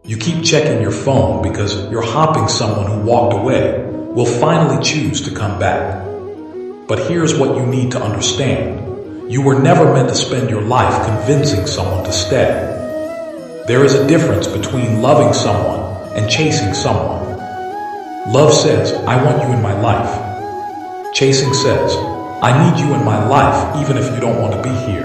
You keep checking your phone because you're hoping someone who walked away will finally choose to come back. But here's what you need to understand. You were never meant to spend your life convincing someone to stay. There is a difference between loving someone and chasing someone. Love says, I want you in my life. Chasing says, I need you in my life even if you don't want to be here.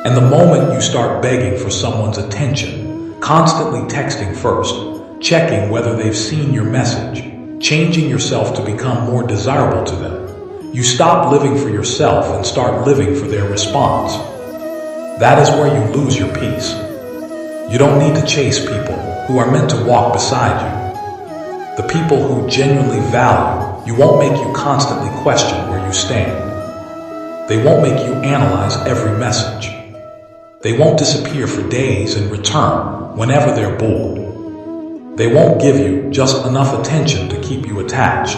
And the moment you start begging for someone's attention, constantly texting first, checking whether they've seen your message, changing yourself to become more desirable to them, you stop living for yourself and start living for their response. That is where you lose your peace. You don't need to chase people who are meant to walk beside you. The people who genuinely value you won't make you constantly question where you stand. They won't make you analyze every message. They won't disappear for days and return whenever they're bored. They won't give you just enough attention to keep you attached.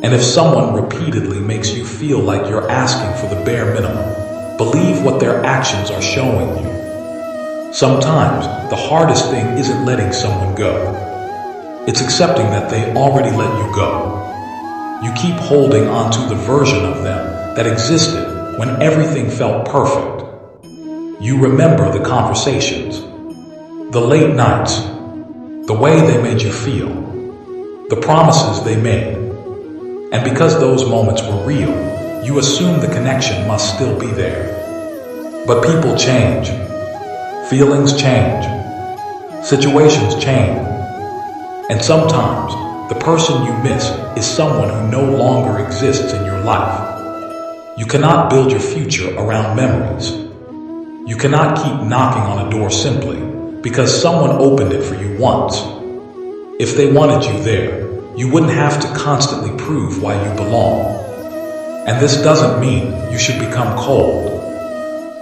And if someone repeatedly makes you feel like you're asking for the bare minimum, believe what their actions are showing you. Sometimes the hardest thing isn't letting someone go. It's accepting that they already let you go. You keep holding on to the version of them that existed when everything felt perfect. You remember the conversations, the late nights, the way they made you feel, the promises they made. And because those moments were real, you assume the connection must still be there. But people change. Feelings change. Situations change. And sometimes, the person you miss is someone who no longer exists in your life. You cannot build your future around memories. You cannot keep knocking on a door simply because someone opened it for you once. If they wanted you there, you wouldn't have to constantly prove why you belong. And this doesn't mean you should become cold.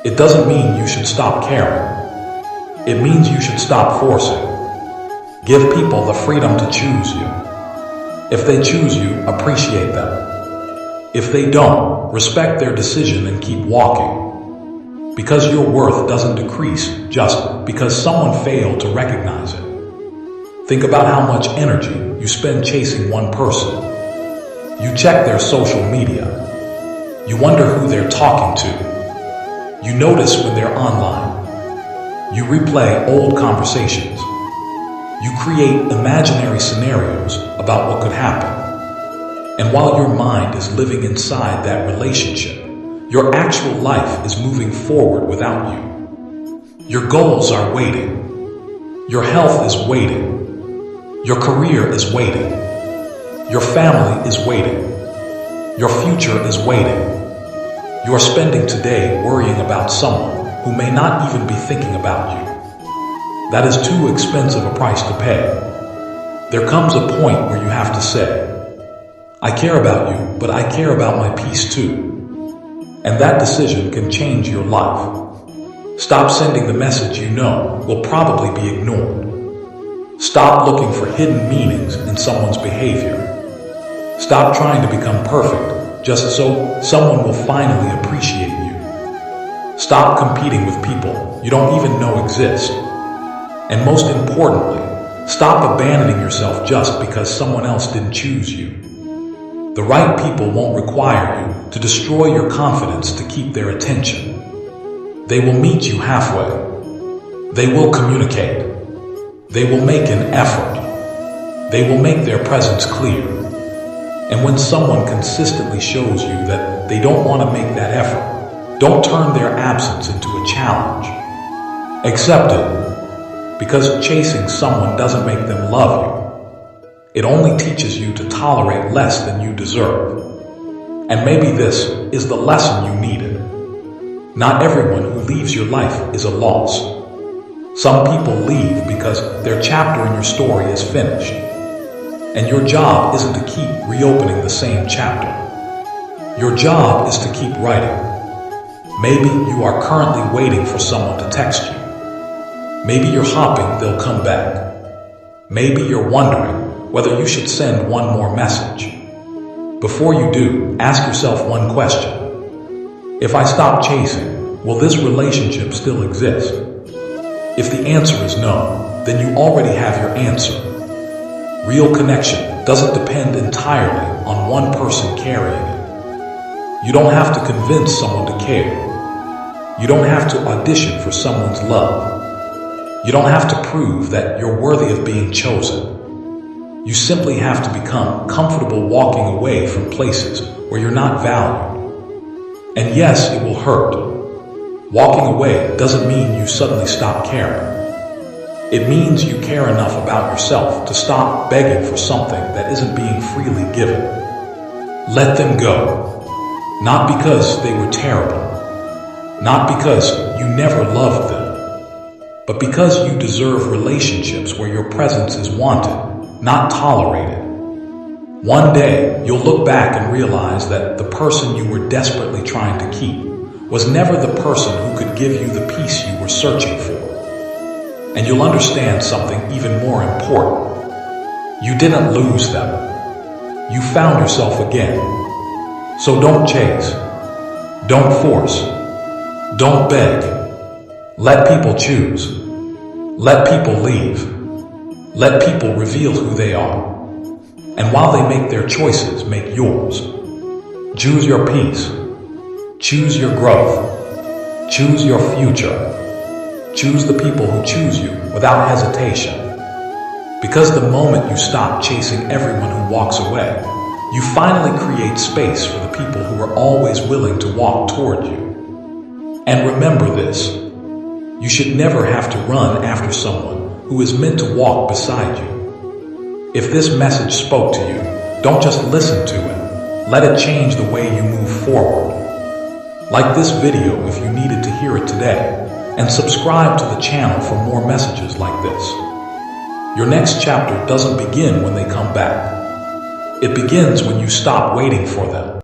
It doesn't mean you should stop caring. It means you should stop forcing. Give people the freedom to choose you. If they choose you, appreciate them. If they don't, respect their decision and keep walking. Because your worth doesn't decrease just because someone failed to recognize it. Think about how much energy you spend chasing one person. You check their social media. You wonder who they're talking to. You notice when they're online. You replay old conversations. You create imaginary scenarios about what could happen. And while your mind is living inside that relationship, your actual life is moving forward without you. Your goals are waiting. Your health is waiting. Your career is waiting. Your family is waiting. Your future is waiting. You are spending today worrying about someone who may not even be thinking about you. That is too expensive a price to pay. There comes a point where you have to say, I care about you, but I care about my peace too. And that decision can change your life. Stop sending the message you know will probably be ignored. Stop looking for hidden meanings in someone's behavior. Stop trying to become perfect just so someone will finally appreciate you. Stop competing with people you don't even know exist. And most importantly, stop abandoning yourself just because someone else didn't choose you. The right people won't require you to destroy your confidence to keep their attention. They will meet you halfway. They will communicate. They will make an effort. They will make their presence clear. And when someone consistently shows you that they don't want to make that effort, don't turn their absence into a challenge. Accept it, because chasing someone doesn't make them love you. It only teaches you to tolerate less than you deserve. And maybe this is the lesson you needed. Not everyone who leaves your life is a loss. Some people leave because their chapter in your story is finished. And your job isn't to keep reopening the same chapter. Your job is to keep writing. Maybe you are currently waiting for someone to text you. Maybe you're hoping they'll come back. Maybe you're wondering whether you should send one more message. Before you do, ask yourself one question. If I stop chasing, will this relationship still exist? If the answer is no, then you already have your answer. Real connection doesn't depend entirely on one person carrying it. You don't have to convince someone to care. You don't have to audition for someone's love. You don't have to prove that you're worthy of being chosen. You simply have to become comfortable walking away from places where you're not valued. And yes, it will hurt. Walking away doesn't mean you suddenly stop caring. It means you care enough about yourself to stop begging for something that isn't being freely given. Let them go. Not because they were terrible. Not because you never loved them. But because you deserve relationships where your presence is wanted, not tolerated. One day, you'll look back and realize that the person you were desperately trying to keep was never the person who could give you the peace you were searching for. And you'll understand something even more important. You didn't lose them. You found yourself again. So don't chase. Don't force. Don't beg. Let people choose. Let people leave. Let people reveal who they are. And while they make their choices, make yours. Choose your peace. Choose your growth. Choose your future. Choose the people who choose you without hesitation. Because the moment you stop chasing everyone who walks away, you finally create space for the people who are always willing to walk toward you. And remember this, you should never have to run after someone who is meant to walk beside you. If this message spoke to you, don't just listen to it. Let it change the way you move forward. Like this video if you needed to hear it today, and subscribe to the channel for more messages like this. Your next chapter doesn't begin when they come back. It begins when you stop waiting for them.